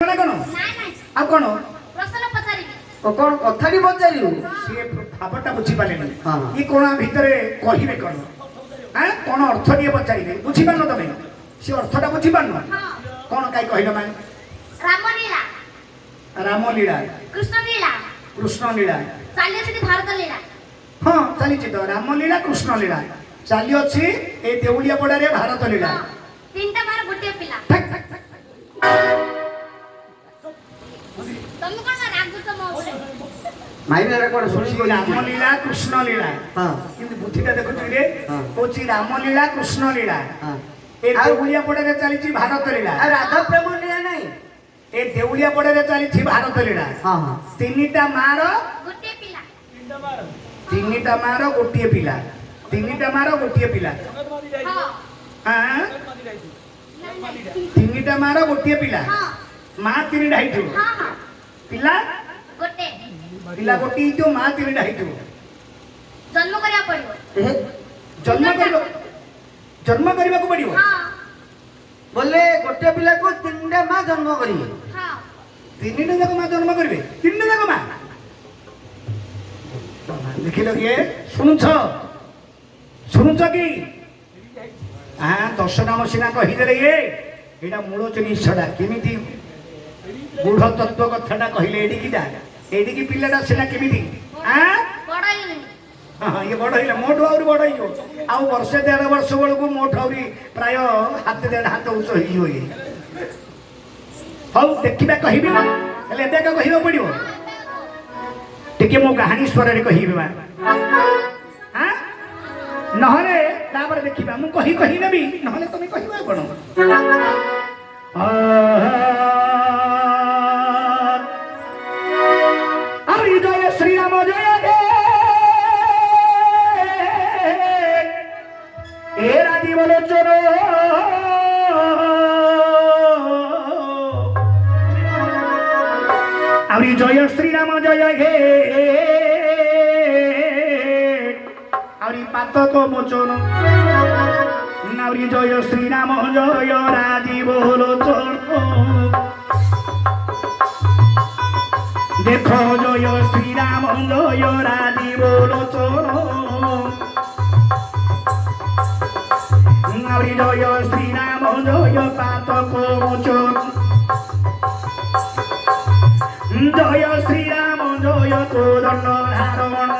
ना कौन आ कौन कौन कथाटी पचारू सी भावटा बुझी पारे ये कौन भितर कहे कौन हाँ कौन अर्थ दिए पचारे बुझी पार तुम सी अर्थटा बुझी पार कौन कहीं कहल मैं रामलीला कृष्णलीला हाँ चली तो रामलीला कृष्णलीला चली अच्छी ए देउलिया पड़े भारत लीला रामलीला कृष्णलीला बुद्धिटा देखुए हूँ रामलीला कृष्णलीला ए देउलिया पड़े चली भारत लीला राधा प्रेम लीला नहीं ए देउलिया पड़े चली भारत लीला तीनटा मार तीनटा मार गोटे पिला तीनटा मार गोटे पिला तीनटा मार गोटे पिला माँ तीन ढाई पिला पिला गोटी जो माँ तीन ढाई जन्म करिया पड़ियो जन्म करने को पड़ियो बोले गोटे पिला को तीनटा माँ जन्म करिए तीनटा जाक माँ जन्म करिवे तीनटा जाक माँ देखिल ये शुणुछ शुणुछ कि हाँ दश नाम सीना कहीदे ये यहाँ मूल जिनटा केमी गूढ़ तत्व कथाटा कहले एडिकी पिलाटा सीना केमी हाँ ये बड़ है मोटू आहरी बड़ हो वर्षे 1.5 वर्ष बेलू मोटू आहरी प्राय हाथ 1.5 हाथ उच्च हो देखा कहबी कह पड़ो टे मो कहानी स्वर कहबी हाँ नहले तापर देखा मु कही कही नेबी नहले तुम कह कौन जय श्री राम जय हे राजीव लोचन आउरी जय श्री राम जय हे आउरी पातक मोचन आउरी जय श्री राम जय राजीव लोचन देखो जय श्री राम जय राजीव लोचन आउरी जय श्री राम जय पातक मोचन जय श्री राम जय कोदंड धारण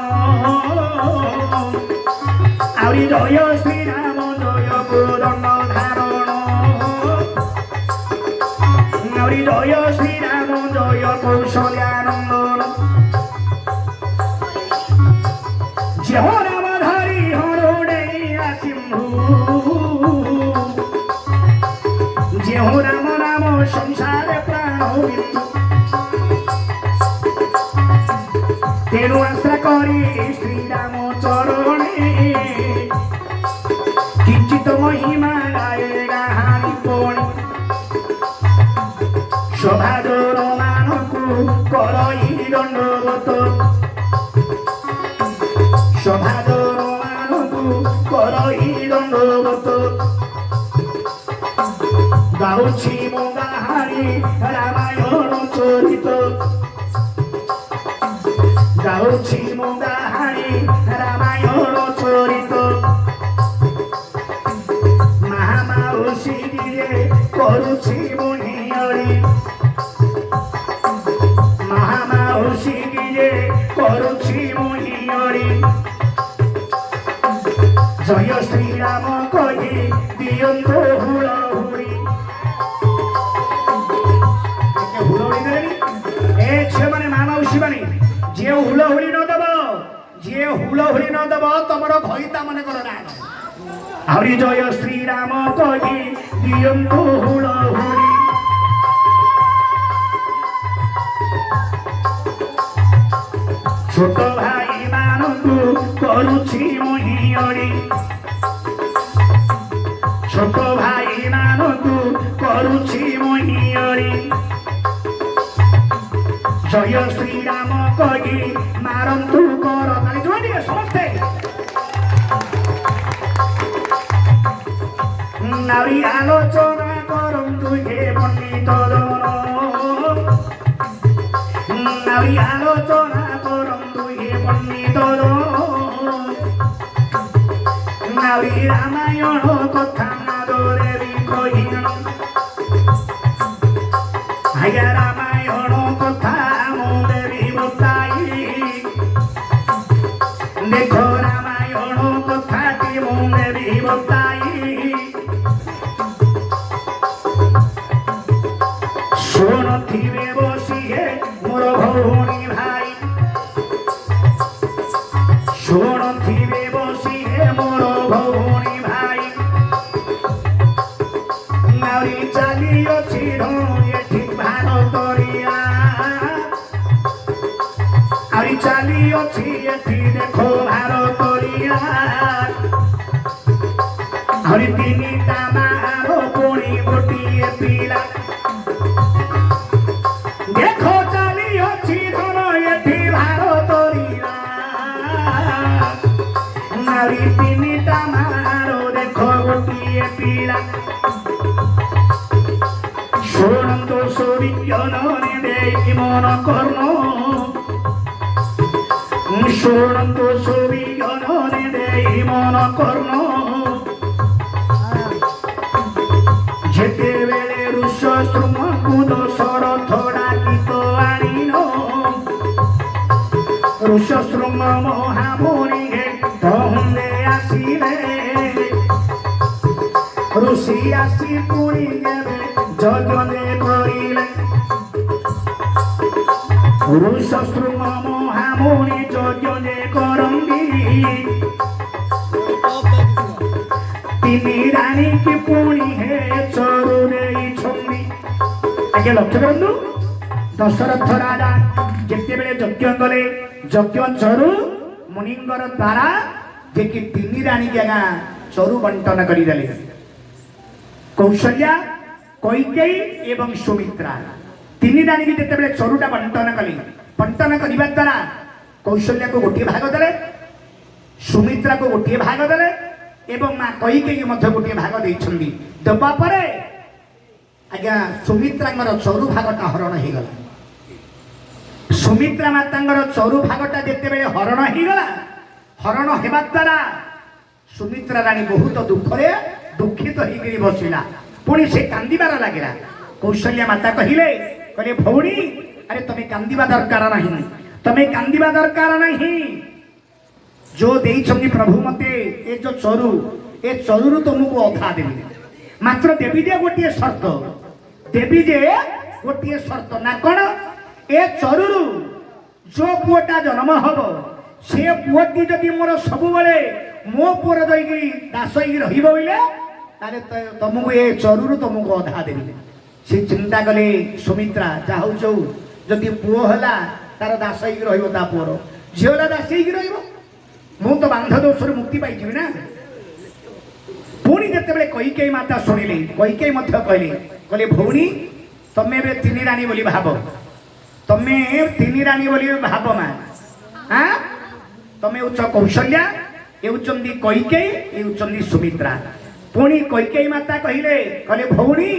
आउरी जय श्री राम जय कोदंड धारण आउरी जय श्री राम जय कौशल्यानंदन जय राम धरी हरोडे सिंधु जय राम राम संसार प्राण मृत्यु तेणु आश्रा करी श्रीराम चरणे किंचित महिमा गाए गाहानी पुणी शोभाजर मानकु करई दंडवत शोभाजर मानकु करई दंडवत गाउछि मो गाहानी रामायण चरित गाउछि मो गाहानी रामायण चरित महामाउसी दिए करुछि मुनियरी महामाउसी दिए करुछि मुनियरी जय श्री राम कही दियंतो हुड़हुड़ी हुड़हुड़ी देनी ए छे माने महामाउसी माने जे हुलहुली न दब जे हुलहुली न दब तमर भईता मन कर ना आउरी जय श्री राम कही दियंतो हुलहुली छोट भाई मानकु करुछि मोहियरी छोट भाई मानकु करुछि मोहियरी जय श्री राम कही मारंतु कर ताली जोड़िए समस्ते नारी आलोचना करंतु हे पंडित जन ନାରୀ ଆଲୋଚନା କରନ୍ତୁ ହେ ପଣ୍ଡିତ ନାରୀ ରାମାୟଣ କଥା ନାଦରେ ବି କହିଣ ଆଜ୍ଞା ରାମାୟଣ କଥା ମୁଁ ଦେବି ବତାଇ ଦେଖ ରାମାୟଣ କଥାଟି ମୁଁ ଦେବି ବତାଇ ଶୁଣୁଥିବେ ବସିଏ ମୋର ଭଉଣୀ ଭାଇ ଶୁଣୁଥିବେ ବସିଏ ମୋର ଭଉଣୀ ଭାଇ ନାରୀ ଚାଲିଅଛି ଏଠି ଭାରତରିଆ ଆହୁରି ଚାଲିଅଛି ଏଠି ଦେଖ ଭାରତରିଆ ଆହୁରି ତିନିଟା ମାର ପୁଣି ଗୋଟିଏ ପିଲା দেখো চালিয়েছি ধন এটি ভারতরিয়া নারী তিনিটা মারো দেখো গোটিয়ে পিলা শোনন্ত সূর্যননে দেই মন কর্ণ শোনন্ত সূর্যননে দেই মন কর্ণ যেতেবেলে ঋষ শ্রুমকু দশরথ ডাকিত আনিল ঋষ শ্রুম মহামুনি তহন্দে আসিলে ঋষি আসি পুরি যাবে যজ্ঞে করিলে ঋষ শ্রুম মহামুনি যজ্ঞে করন্তি তিনি রানী কি পুଣି হে চরু ଦେଇଛନ୍ତି ଆଜ୍ଞା ଲକ୍ଷ୍ୟ କରନ୍ତୁ ଦଶରଥ ରାଜା ଯେତେବେଳେ ଯଜ୍ଞ କଲେ ଯଜ୍ଞ ଚରୁ ମୁନିଙ୍କର ଦ୍ୱାରା ଯେ କି ତିନି ରାଣୀ ଜାଗା ଚରୁ ବଣ୍ଟନ କରିଦେଲେ କୌଶଲ୍ୟା କୈକେୟୀ ଏବଂ ସୁମିତ୍ରା ତିନି ରାଣୀକି ଯେତେବେଳେ ଚରୁଟା ବଣ୍ଟନ କଲେ ବଣ୍ଟନ କରିବା ଦ୍ୱାରା କୌଶଲ୍ୟାକୁ ଗୋଟିଏ ଭାଗ ଦେଲେ ସୁମିତ୍ରାକୁ ଗୋଟିଏ ଭାଗ ଦେଲେ ଏବଂ ମା କୈକେୟୀ ମଧ୍ୟ ଗୋଟିଏ ଭାଗ ଦେଇଛନ୍ତି ଦେବା ପରେ ଆଜ୍ଞା ସୁମିତ୍ରାଙ୍କର ଚରୁ ଭାଗଟା ହରଣ ହେଇଗଲା ସୁମିତ୍ରା ମାତାଙ୍କର ଚରୁ ଭାଗଟା ଯେତେବେଳେ ହରଣ ହେଇଗଲା ହରଣ ହେବା ଦ୍ୱାରା ସୁମିତ୍ରା ରାଣୀ ବହୁତ ଦୁଃଖରେ ଦୁଃଖିତ ହେଇକରି ବସିଲା ପୁଣି ସେ କାନ୍ଦିବାର ଲାଗିଲା କୌଶଲ୍ୟା ମାତା କହିଲେ ଭଉଣୀ ଆରେ ତମେ କାନ୍ଦିବା ଦରକାର ନାହିଁ ତମେ କାନ୍ଦିବା ଦରକାର ନାହିଁ जो देइछंदी प्रभु मते ए जो चरु ए चरुरु तुमको अधा देबी मात्र देवी जे गोटिए शर्त देवी जे गोटिए शर्त ना कोन ए चरुरु जो पुओटा जन्म हबो से पुओटी जदि मोर सबु बेले मो पुर जइगी दासई रहिबो बिले तारे तुमको ए चरुरु तुमको अधा देबी से चिंता कले सुमित्रा जाहु जो जदि पुओ हला तार दासई रहिबो ता पुर झियोला दासई रहिबो मु तो बांध दोषर मुक्ति पाई ना पुणी जिते कैकेयी माता शुणिले कैकेयी कहले भौणी तमें तीन राणी बोली भाव तमें तीन राणी बोली भाव माँ हाँ तमें उच्च कौशल्या ये कैकेयी ये सुमित्रा पुणी कैकेयी माता कहले भौणी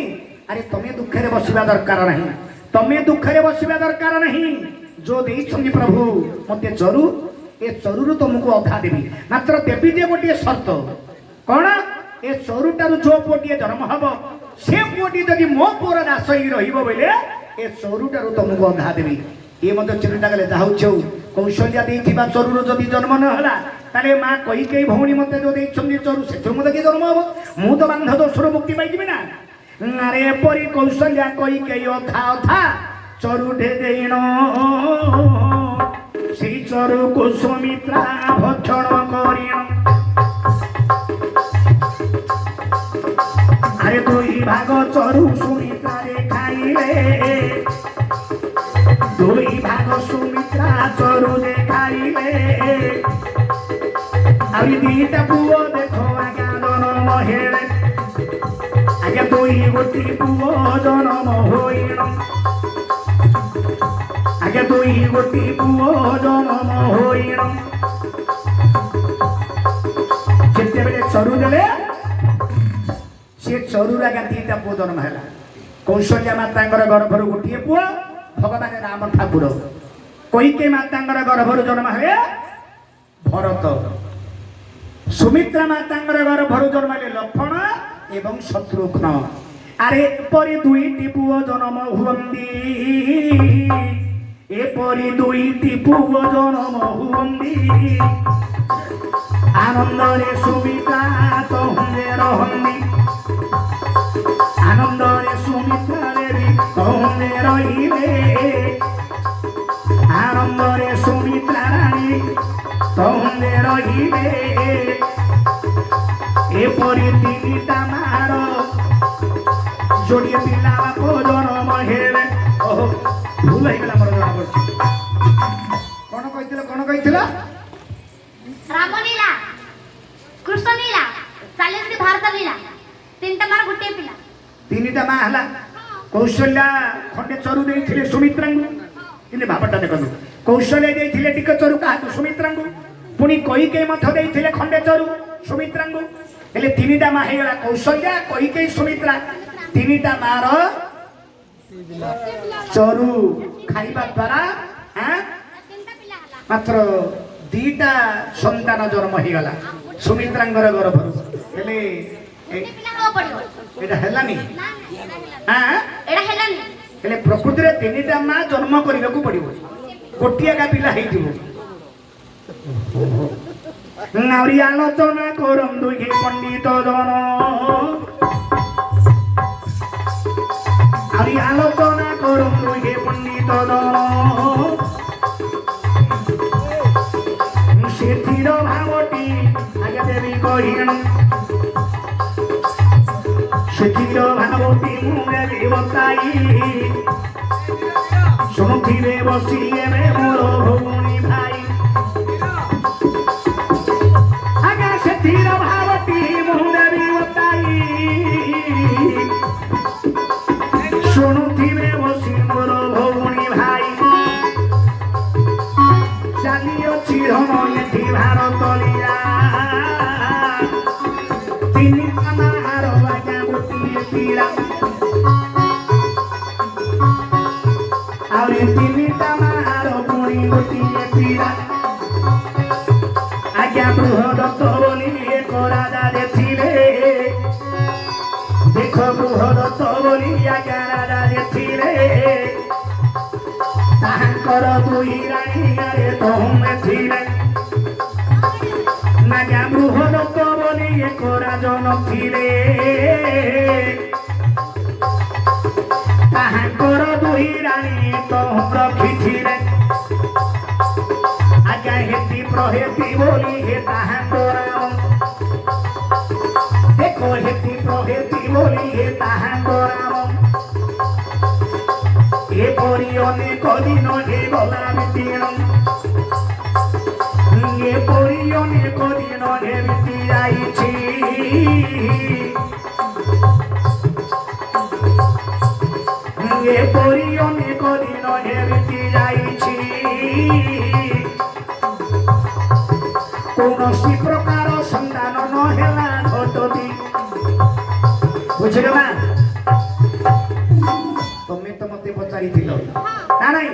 अरे तमें दुखे बसवा दरकार नहीं तमें दुखे बसवा दरकार नहीं जो देइछंदी प्रभु मते चरु ए चरुरु तुमको अधा देवी मात्र देवी जे गोटे शर्त कौन ए चरुटारू जो पुओटी जन्म हम से पुओटी जदि मो पुर दास बोले ए चरुटारू तुमको अधा देवी ये चिंता कले जाऊँ कौशल्या देइथिबा चरुर जदि जन्म नहला ताले माँ कैकेयी भौणी मते जो देइछंदी चरु से मते कि जन्म हम मु तो बांध दोषर मुक्ति पाइबी ना अरे परी कौशल्या कैकेयी अधा अधा चरु ढे देण সেই চরুকু সুমিত্রা ভক্ষণ করিণ আরে দুই ভাগ চরু সুমিত্রারে খাইলে দুই ভাগ সুমিত্রা চরুরে খাইলে আরে দিটা পুও দেখো আজ্ঞা জন্ম হেলে আজ্ঞা দুই গোটি পুও জন্ম হইণ आगे दुई गोटी पुओ जन्म होइण जेते बेले चरु देले से चरुर आगे दीटा पुओ जन्म हैला कौशल्या मातांकर गर्भर गोटिए पुओ भगवान राम ठाकुर কইকে মাতাঙ্গর গর্ভରୁ জন্ମ ହେଲେ ভরত সুমিত্রা মাতাঙ্গর গর্ভରୁ জন্ম ହେଲେ লক্ষ্মণ এবং শত্রুঘ্ন আরে এপরি দুইটি পুଅ জন্ম ହୁଅନ୍ତି এপরি দুইটি পুଅ জন্ম ହୁଅନ୍ତି আনন্দরে সুমিত্রা তহুঁরে রহନ୍ତି আনন্দরে সুমিত্রা দেবী তহুঁরে রহিলে আনন্দরে সুমিত্রা রানী তহুঁরে রহিলে এপরি তিনিটা মার जोड़िए पिला बाप जन्म हेले ओहो भूल ହେଇଗଲା ମୋର ଜଣା ପଡୁଛି କଣ କହିଥିଲ ରାମଲୀଳା କୃଷ୍ଣ ଲୀଳା ଚାଲିଛି ଭାରତ ଲୀଳା ତିନିଟା ମାର ଗୋଟିଏ ପିଲା ତିନିଟା ମା ହେଲା କୌଶଲ୍ୟା ଖଣ୍ଡେ ଚରୁ ଦେଇଥିଲେ ସୁମିତ୍ରାଙ୍କୁ କିନ୍ତୁ ଭାବଟା ଦେଖନ୍ତୁ କୌଶଲ୍ୟା ଦେଇଥିଲେ ଟିକେ ଚରୁ କାହାକୁ ସୁମିତ୍ରାଙ୍କୁ ପୁଣି କଇକେଇ ମଧ୍ୟ ଦେଇଥିଲେ ଖଣ୍ଡେ ଚରୁ ସୁମିତ୍ରାଙ୍କୁ ହେଲେ ତିନିଟା ମା ହେଇଗଲା କୌଶଲ୍ୟା କଇକେଇ ସୁମିତ୍ରା ତିନିଟା ମାର ଚରୁ ଖାଇବା ଦ୍ୱାରା ମାତ୍ର ଦିଟା ସନ୍ତାନ ଜନ୍ମ ହେଇଗଲା ସୁମିତ୍ରାଙ୍କର ଗର୍ଭରୁ ହେଲେ ଏଇଟା ହେଲାନି ହେଲେ ପ୍ରକୃତିରେ ତିନିଟା ମା ଜନ୍ମ କରିବାକୁ ପଡିବ ଗୋଟିଏ ଏକା ପିଲା ହେଇଥିବ ଆହୁରି ଆଲୋଚନା କରନ୍ତୁ ହେ ପଣ୍ଡିତ ଜନ আরি আলোচনা করুন হে পণ্ডিত দল সেথির ভাবটি আগে দেবী কহিন সেথির ভাবটি মুরে দেবতাই শুনুথিবে বসি এবে মোর ভৌণী ভাই আগে সেথির ভাবটি মুরে দেবতাই শুনুথিবে বসি মোর ভৌণী ভাই চালিଅଛି ধন এটি ভারত লীলা তিনি আমার বাজা গোটিয়ে পিলা আরে তিনি আমার পুଣି গোটিয়ে পিলা আজ্ঞা বৃহদত্ত বলি এক রাজা দেখলে দেখ বৃহদত্ত বলি আজ্ঞা রাজা দেখলে তাহাଙ୍କର ଦୁଇ ରାଣୀ ଆରେ ତହୁଁରେ ଥିଲେ ଆଜ୍ଞା ବୃହଦତ୍ତ ବୋଲି ଏକ ରାଜ ନଥିଲେ ତାହାଙ୍କର ଦୁଇ ରାଣୀ ତହୁଁ ରଖିଥିଲେ ଆଜ୍ଞା ହେତି ପ୍ରହେତି ବୋଲି ହେ ତାହାଙ୍କର ଦେଖ ହେତି ପ୍ରହେତି ବୋଲି ହେ ତାହାଙ୍କର এপরি অনেক দিন হে গলা বিতিণ এপরি অনেক দিন হে বিতি যাইছি এপরি অনেক দিন হে বিতি যাইছি কৌশি প্রকার সন্তান নহেলা ঘটতি বুঝিলে না তুমি তো মতে পচারিছিল না নাই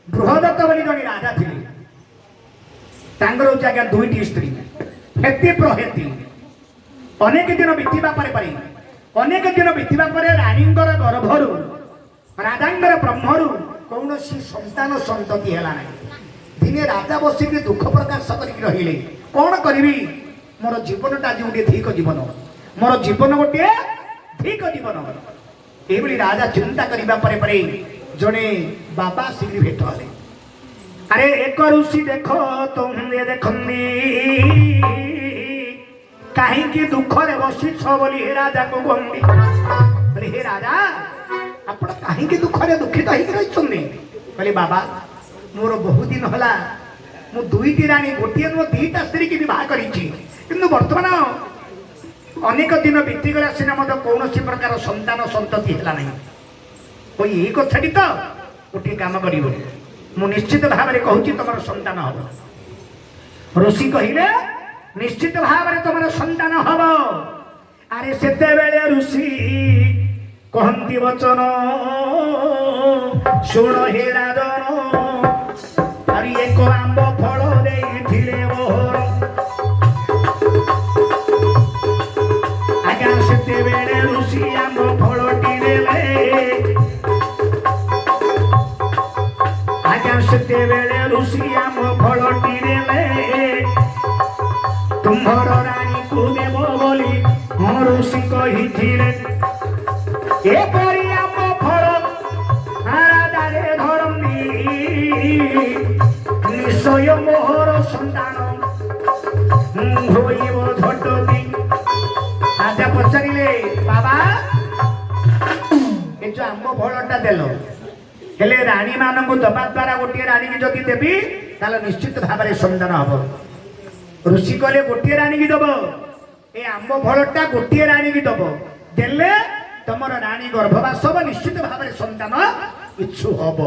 বৃহদত্ত বলি জଣେ রাজা ଥିଲେ ତାଙ୍କର ହଉଛି ଆଜ୍ଞା ଦୁଇଟି ସ୍ତ୍ରୀ ହେତି ପ୍ରହେତି ଅନେକ ଦିନ ବିତିବା ପରେ ଅନେକ ଦିନ ବିତିବା ପରେ ରାଣୀଙ୍କର ଗର୍ଭରୁ ରାଜାଙ୍କର ବ୍ରହ୍ମରୁ କୌଣସି ସନ୍ତାନ ସନ୍ତତି ହେଲା ନାହିଁ ଦିନେ ରାଜା ବସିକି ଦୁଃଖ ପ୍ରକାଶ କରିକି ରହିଲେ କଣ କରିବି ମୋର ଜୀବନଟା ଆଜି ଗୋଟିଏ ଧିକ ଜୀବନ ମୋର ଜୀବନ ଗୋଟିଏ ଧିକ ଜୀବନ ଏଇଭଳି ରାଜା ଚିନ୍ତା କରିବା ପରେ ଜଣେ ବାବା ଆସିକି ଭେଟ ହେଲେ ଆରେ ଏକ ଋଷି ଦେଖ ତୁମେ ଦେଖନ୍ତି କାହିଁକି ଦୁଃଖରେ ବସିଛ ବୋଲି ହେ ରାଜାକୁ କହନ୍ତି ହେ ରାଜା ଆପଣ କାହିଁକି ଦୁଃଖରେ ଦୁଃଖିତ ହେଇକି ରହିଛନ୍ତି କହିଲେ ବାବା ମୋର ବହୁ ଦିନ ହେଲା ମୁଁ ଦୁଇଟି ରାଣୀ ଗୋଟିଏ ନୁହଁ ଦିଟା ସ୍ତ୍ରୀକି ବିବାହ କରିଛି କିନ୍ତୁ ବର୍ତ୍ତମାନ ଅନେକ ଦିନ ବିତିଗଲା ସିନା ମଧ୍ୟ କୌଣସି ପ୍ରକାର ସନ୍ତାନ ସନ୍ତତି ହେଲା ନାହିଁ କହି ଏଇ କଥାଟି ତ ଗୋଟିଏ କାମ କରିବ ମୁଁ ନିଶ୍ଚିତ ଭାବରେ କହୁଛି ତମର ସନ୍ତାନ ହବ ଋଷି କହିଲେ ନିଶ୍ଚିତ ଭାବରେ ତମର ସନ୍ତାନ ହବ ଆରେ ସେତେବେଳେ ଋଷି କହନ୍ତି ବଚନ ଶୁଣ ହେ ରାଜନ ଆମ୍ବ ଫଳ ଦେଇଥିଲେ ବୋହର ଆଜ୍ଞା ସେତେବେଳେ ଋଷି ଆମ୍ବ ଫଳଟି ଦେଲେ ଆଜ୍ଞା ସେତେବେଳେ ଋଷି ଆମ୍ବ ଫଳଟି ଦେଲେ ତୁମ୍ଭର ରାଣୀକୁ ଦେବ ବୋଲି ଋଷି କହିଥିଲେ ଏପରି ଆମ୍ବ ଫଳ ରାଜାରେ ଧରନ୍ତି ନିଶ୍ଚୟ ମୋହର ସନ୍ତାନ ହୋଇବ ଝଟତି ରାଜା ପଚାରିଲେ ବାବା ଏ ଯୋଉ ଆମ୍ବ ଫଳଟା ଦେଲ ହେଲେ ରାଣୀ ମାନଙ୍କୁ ଦବା ଦ୍ୱାରା ଗୋଟିଏ ରାଣୀକି ଯଦି ଦେବି ତାହେଲେ ନିଶ୍ଚିତ ଭାବରେ ସନ୍ତାନ ହବ ଋଷି କହିଲେ ଗୋଟିଏ ରାଣୀକି ଦବ ଏ ଆମ୍ବ ଫଳଟା ଗୋଟିଏ ରାଣୀକି ଦବ ଦେଲେ ତମର ରାଣୀ ଗର୍ଭବାସ ହବ ନିଶ୍ଚିତ ଭାବରେ ସନ୍ତାନ ଇଚ୍ଛୁ ହବ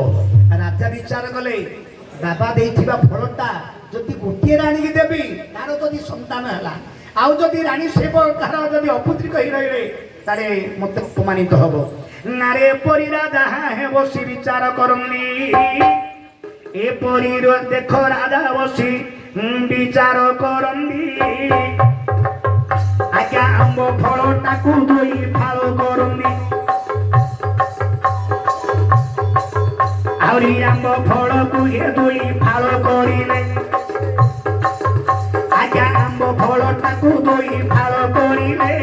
ରାଜା ବିଚାର କଲେ ବାବା ଦେଇଥିବା ଫଳଟା ଯଦି ଗୋଟିଏ ରାଣୀକି ଦେବି ତାର ଯଦି ସନ୍ତାନ ହେଲା ଆଉ ଯଦି ରାଣୀ ସେ କାହାର ଯଦି ଅପୁତ୍ରିକ ହେଇ ରହିଲେ ତାରେ ମତେ ଅପମାନିତ ହବ ନାରେ ଏପରି ରାଜା ହେ ବସି ବିଚାର କରନ୍ତି ଏପରି ଦେଖ ରାଜା ବସି ବିଚାର କରନ୍ତି ଆଜ୍ଞା ଆମ୍ବ ଫଳଟାକୁ ଦୁଇ ଫାଳ କରନ୍ତି ଆହୁରି ଆମ୍ବ ଫଳକୁ ଏ ଦୁଇ ଫାଳ କରିଲେ ଆଜ୍ଞା ଆମ୍ବ ଫଳଟାକୁ ଦୁଇ ଫାଳ କରିଲେ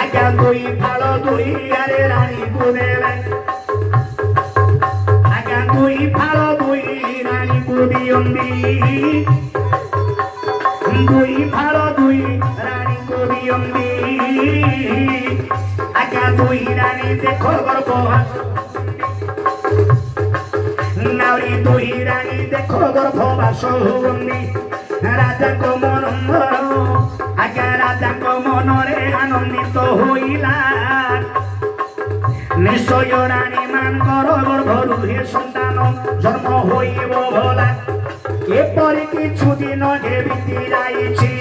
ଆଜ୍ଞା ଦୁଇ ଫାଳ ଦୁଇ ଆରେ ରାଣୀକୁ ଦେଲେ ଆଜ୍ଞା ଦୁଇ ଫାଳ ଦୁଇ ରାଣୀକୁ ଦିଅନ୍ତି ଦୁଇ ଫାଳ ଦୁଇ ରାଣୀକୁ ଦିଅନ୍ତି ଆଜ୍ଞା ଦୁଇ ରାଣୀ ଦେଖ ଗର୍ଭ ନାରୀ ଦୁଇ ରାଣୀ ଦେଖ ଗର୍ଭବାସ ହୁଅନ୍ତି ରାଜାଙ୍କ ମନ ଆଜ୍ଞା ରାଜାଙ୍କ ମନରେ ଆନନ୍ଦିତ ହୋଇଲା ନିଶ୍ଚୟ ରାଣୀ ମାନଙ୍କର ଗର୍ଭରୁ ହେ ସନ୍ତାନ ଜନ୍ମ ହୋଇବ ଭଲା ଏପରି কিছু ଦିନ ବିତି ଯାଇଛି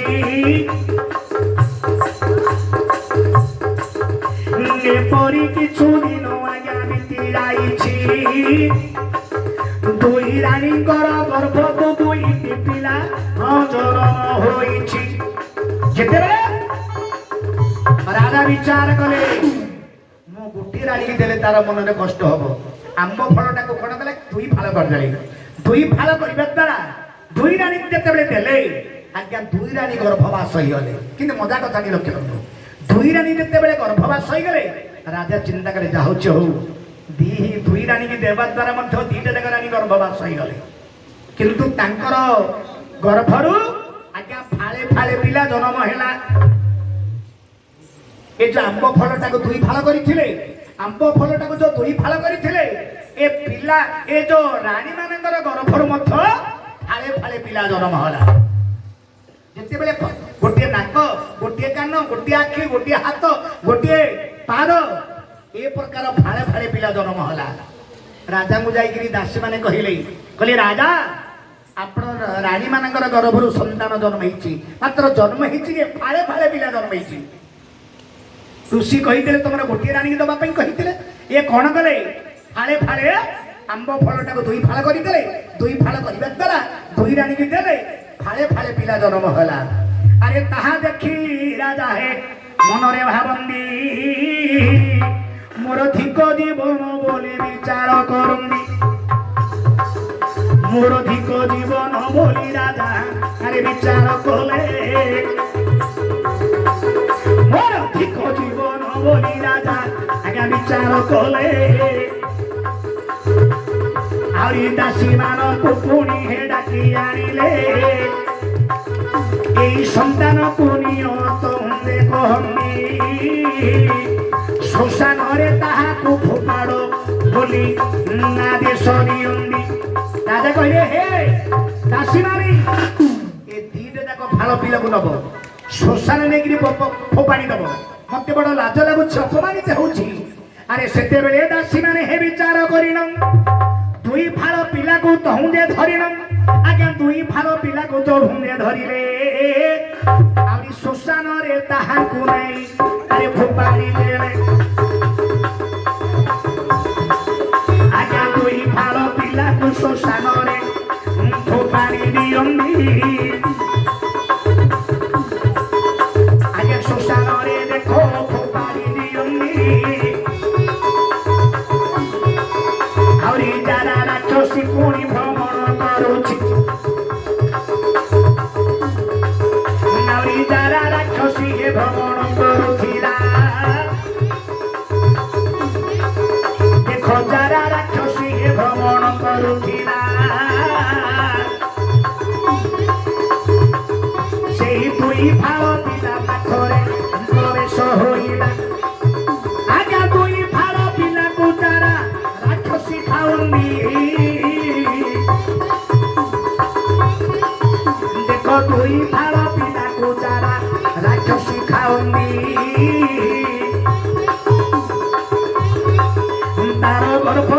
ଏପରି কিছু ଦିନ ଆଜ୍ଞା ବିତି ଯାଇଛି ଦୁଇ ରାଣୀଙ୍କର ଗର୍ଭକୁ ଦୁଇଟି ପିଲା ଜନ୍ମ ହୋଇଛି ଯେତେବେଳେ ରାଜା ବିଚାର କଲେ ମୁଁ ଗୋଟିଏ ରାଣୀକି ଦେଲେ ତାର ମନରେ କଷ୍ଟ ହବ ଆମ୍ବ ଫଳଟାକୁ କଣ କଲେ ଦୁଇ ଫାଳ କରିଦେଲେ ଦୁଇ ଫାଳ କରିବା ଦ୍ୱାରା ଦୁଇ ରାଣୀକୁ ଯେତେବେଳେ ଦେଲେ ଆଜ୍ଞା ଦୁଇ ରାଣୀ ଗର୍ଭବାସ ହେଇଗଲେ କିନ୍ତୁ ମଜା କଥାଟି ଲକ୍ଷ୍ୟ କରନ୍ତୁ ଦୁଇ ରାଣୀ ଯେତେବେଳେ ଗର୍ଭବାସ ହେଇଗଲେ ରାଜା ଚିନ୍ତା କଲେ ଯାହା ହଉଛି ହଉ ଦୁଇ ରାଣୀକି ଦେବା ଦ୍ୱାରା ମଧ୍ୟ ଦିଟା ଯାକ ରାଣୀ ଗର୍ଭବାସ ହେଇଗଲେ କିନ୍ତୁ ତାଙ୍କର ଗର୍ଭରୁ ଆଜ୍ଞା ଫାଳେ ଫାଳେ ପିଲା ଜନ୍ମ ହେଲା ଏ ଯୋଉ ଆମ୍ବ ଫଳଟାକୁ ଦୁଇ ଫାଳ କରିଥିଲେ ଆମ୍ବ ଫଳଟାକୁ ଯୋଉ ଦୁଇ ଫାଳ କରିଥିଲେ ଏ ପିଲା ଏ ଯୋଉ ରାଣୀ ମାନଙ୍କର ଗର୍ଭରୁ ମଧ୍ୟ ଫାଳେ ଫାଳେ ପିଲା ଜନ୍ମ ହେଲା ଯେତେବେଳେ ଗୋଟିଏ ନାକ ଗୋଟିଏ କାନ ଗୋଟିଏ ଆଖି ଗୋଟିଏ ହାତ ଗୋଟିଏ ପାଦ ଏ ପ୍ରକାର ଫାଳେ ଫାଳେ ପିଲା ଜନ୍ମ ହେଲା ରାଜାଙ୍କୁ ଯାଇକିରି ଦାସୀ ମାନେ କହିଲେ ରାଜା ଆପଣ ରାଣୀ ମାନଙ୍କର ଗର୍ଭରୁ ସନ୍ତାନ ଜନ୍ମ ହେଇଛି ମାତ୍ର ଜନ୍ମ ହେଇଛି ଯେ ଫାଳେ ଫାଳେ ପିଲା ଜନ୍ମ ହେଇଛି ଋଷି କହିଥିଲେ ତମର ଗୋଟିଏ ରାଣୀକି ଦବା ପାଇଁ କହିଥିଲେ ଏ କଣ କଲେ ଫାଳେ ଫାଳେ ଆମ୍ବ ଫଳଟାକୁ ଦୁଇ ଫାଳ କରିଦେଲେ ଦୁଇ ଫାଳ କରିବା ଦ୍ୱାରା ଦୁଇ ରାଣୀକି ଦେଲେ ଫାଳେ ଫାଳେ ପିଲା ଜନ୍ମ ହେଲା ଆରେ ତାହା ଦେଖି ରାଜା ହେ ମନରେ ଭାବନ୍ତି ମୋର ଧିକ ଜୀବନ ବୋଲି ବିଚାର କରନ୍ତି ମୋର ଧିକ ଜୀବନ ବୋଲି ରାଜା ଆରେ ବିଚାର କଲେ ମୋର ଧିକ ଜୀବନ ବୋଲି ରାଜା ଆଜ୍ଞା ବିଚାର କଲେ ଆହୁରି ଦାସୀ ମାନଙ୍କୁ ପୁଣି ହେ ଡାକି ଆଣିଲେ এই সন্তানକୁ নিয়ত কহନ୍ତି শ্মশাନରେ ତାହାକୁ ଫୋପାଡ଼ ବୋଲି ଆଦେଶ ଦିଅନ୍ତି ରାଜା କହିଲେ ହେ ଦାସୀମାନେ ଏ ଦିଟା ଯାକ ଫାଳ ପିଲାକୁ ନବ ଶ୍ମଶାନ ନେଇକିରି ଫୋପାଡ଼ି ଦବ ମତେ ବଡ଼ ଲାଜ ଲାଗୁଛି ଅପମାନିତ ହଉଛି ଆରେ ସେତେବେଳେ ଦାସୀମାନେ ହେ ବିଚାର କରିନ ଦୁଇ ଫାଳ ପିଲାକୁ ତହୁଁଦେ ଧରିନ ଆଜ୍ଞା ଦୁଇ ଫାଳ ପିଲାକୁ ତହୁଁଦେ ଧରିଲେ ଆହୁରି ଶ୍ମଶାନରେ ତାହାକୁ ନେଇ ଆରେ ଫୋପାଡ଼ି ଦେଲେ ଆଜ୍ଞା ଦୁଇ ଫାଳ ପିଲାକୁ ଶ୍ମଶାନରେ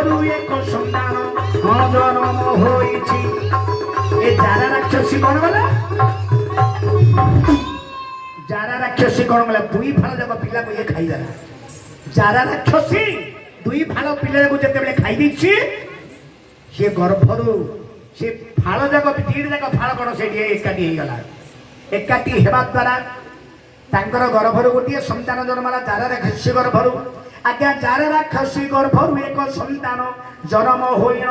ଗର୍ଭରୁ ଏକ ସନ୍ତାନ ଜନ୍ମ ହୋଇଛି। ଏ ଜାରା ରାକ୍ଷସୀ କଣ ଗଲା? ଜାରା ରାକ୍ଷସୀ କଣ ଗଲା? ଦୁଇ ଫାଳ ଯାକ ପିଲାକୁ ଇଏ ଖାଇଦେଲା। ଜାରା ରାକ୍ଷସୀ ଦୁଇ ଫାଳ ପିଲାକୁ ଯେତେବେଳେ ଖାଇ ଦେଇଛି ସେ ଗର୍ଭରୁ ସେ ଫାଳ ଯାକ ଦିଟା ଯାକ ଫାଳ କଣ ସେଠି ଏକାଠି ହେଇଗଲା। ଏକାଠି ହେବା ଦ୍ୱାରା ତାଙ୍କର ଗର୍ଭରୁ ଗୋଟିଏ ସନ୍ତାନ ଜନ୍ମ ହେଲା ଜାରା ରାକ୍ଷସୀ ଗର୍ଭରୁ। ଆଜ୍ଞା ଜାରା ରାକ୍ଷସୀ ଗର୍ଭରୁ ଏକ ସନ୍ତାନ ଜନ୍ମ ହୋଇନ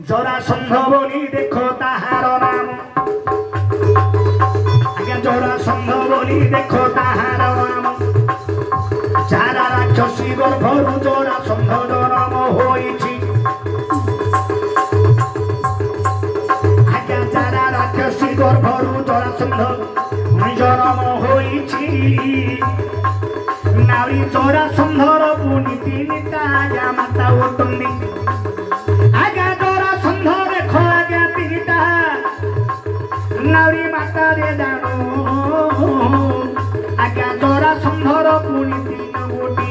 ଜରାସନ୍ଧ ବୋଲି ଦେଖ ତାହାର ନାମ। ଆଜ୍ଞା ଜରାସନ୍ଧ ବୋଲି ଦେଖ ତାହାର ନାମ। ଜାରା ରାକ୍ଷସୀ ଗର୍ଭରୁ ଜରାସନ୍ଧ ଜନ୍ମ ହୋଇଛି। ଆଜ୍ଞା ଜାରା ରାକ୍ଷସୀ ଗର୍ଭରୁ ଜରାସନ୍ଧ ଜନ୍ମ ହୋଇଛି। ନାରୀ ଜରାସନ୍ଧର ପୁଣି ତିନିଟା ଆଜ୍ଞା ମାତା ଅଟନ୍ତି। ଆଜ୍ଞା ଜରାସନ୍ଧ ଦେଖ ଆଜ୍ଞା ତିନିଟା ନାରୀ ମାତାରେ ଜାଣୁ। ଆଜ୍ଞା ଜରାସନ୍ଧର ପୁଣି ତିନ ଗୋଟି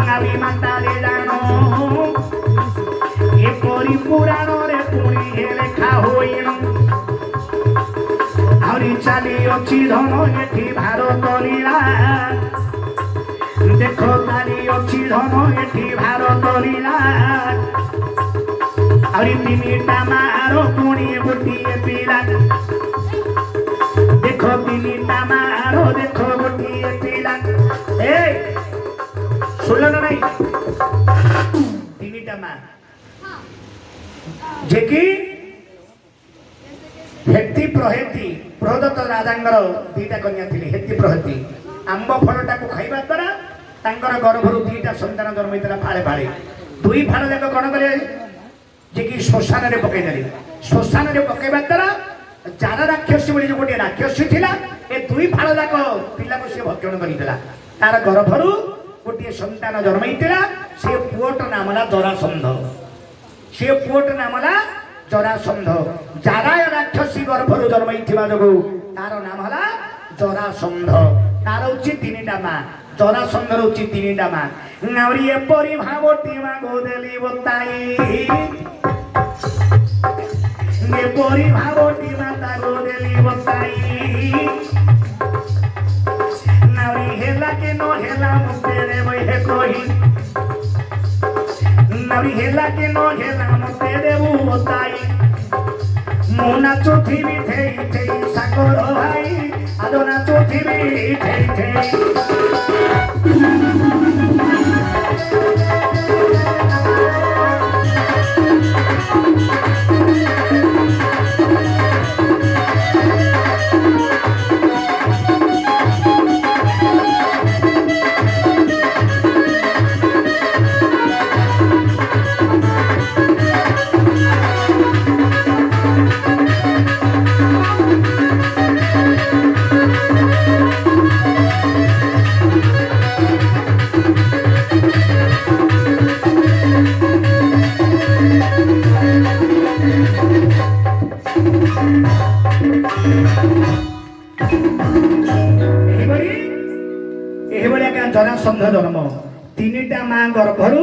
ନାରୀ ମାତାରେ ଜାଣୁ। ଏପରି ପୁରାଣରେ ପୁଣି ଲେଖା ହୋଇନ। ଆହୁରି ଚାଲିଅଛି ଧନ ଏଠି ଭାରତ ଲୀଳା। ଦେଖ ଚାଲିଅଛି ଧନ ଏଠି ଭାରତ ଲୀଳା। ଆହୁରି ତିନିଟା ମାର ପୁଣି ଗୋଟିଏ ପିଲା। ଦେଖ ତିନିଟା ମାର ଦେଖ ଗୋଟିଏ ପିଲା। ଏ ଶୁଣିଲ ନା ନାଇଁ? ତିନିଟା ମା ଯେ କି ହେତି ପ୍ରହେତି ପ୍ରହଦତ୍ତ ରାଜାଙ୍କର ଦିଟା କନ୍ୟା ଥିଲେ। ହେତି ପ୍ରହେତି ଆମ୍ବ ଫଳଟାକୁ ଖାଇବା ଦ୍ୱାରା ତାଙ୍କର ଗର୍ଭରୁ ଦିଟା ସନ୍ତାନ ଜନ୍ମ ହେଇଥିଲା ଫାଳେ ଫାଳେ। ଦୁଇ ଫାଳ ଯାକ କଣ କଲେ ଯେ କି ଶ୍ମଶାନରେ ପକେଇଦେଲେ। ଶ୍ମଶାନରେ ପକେଇବା ଦ୍ୱାରା ଜାରା ରାକ୍ଷସୀ ବୋଲି ଯୋଉ ଗୋଟିଏ ରାକ୍ଷସୀ ଥିଲା ଏ ଦୁଇ ଫାଳ ଯାକ ପିଲାକୁ ସେ ଭକ୍ଷଣ କରିଥିଲା। ତାର ଗର୍ଭରୁ ଗୋଟିଏ ସନ୍ତାନ ଜନ୍ମ ହେଇଥିଲା। ସେ ପୁଅଟ ନାମ ହେଲା ଜରାସନ୍ଧ। ସେ ପୁଅଟ ନାମ ହେଲା ଜରାସନ୍ଧ। ଜାରା ରାକ୍ଷସୀ ଗର୍ଭରୁ ଜନ୍ମ ହେଇଥିବା ଯୋଗୁ ତାର ନାମ ହେଲା ଜରାସନ୍ଧ। ତାର ହଉଛି ତିନିଟା ମା। ଜରାସନ୍ଧର ହଉଛି ତିନିଟା ମା। ନାଉରି ଏପରି ଭାବଟି ମା ଗୋଦେଲି ବତାଇ। ଏପରି ଭାବଟି ମାତା ଗୋଦେଲି ବତାଇ। ନାଉରି ହେଲା କି ନ ହେଲା ମତେ ରେ ବହି କହି। ନାଉରି ହେଲା କି ନ ହେଲା ମତେ ଦେବୁ ବତାଇ। ମୁଁ ନାଚୁଥିବି ଥେଇ ଥେଇ ସାଗର ଭାଇ। ଆଦ ନାଚୁଥିବି ଥେଇ ଥେଇ। ଜରାସନ୍ଧ ଜନ୍ମ। ତିନିଟା ମା ଗର୍ଭରୁ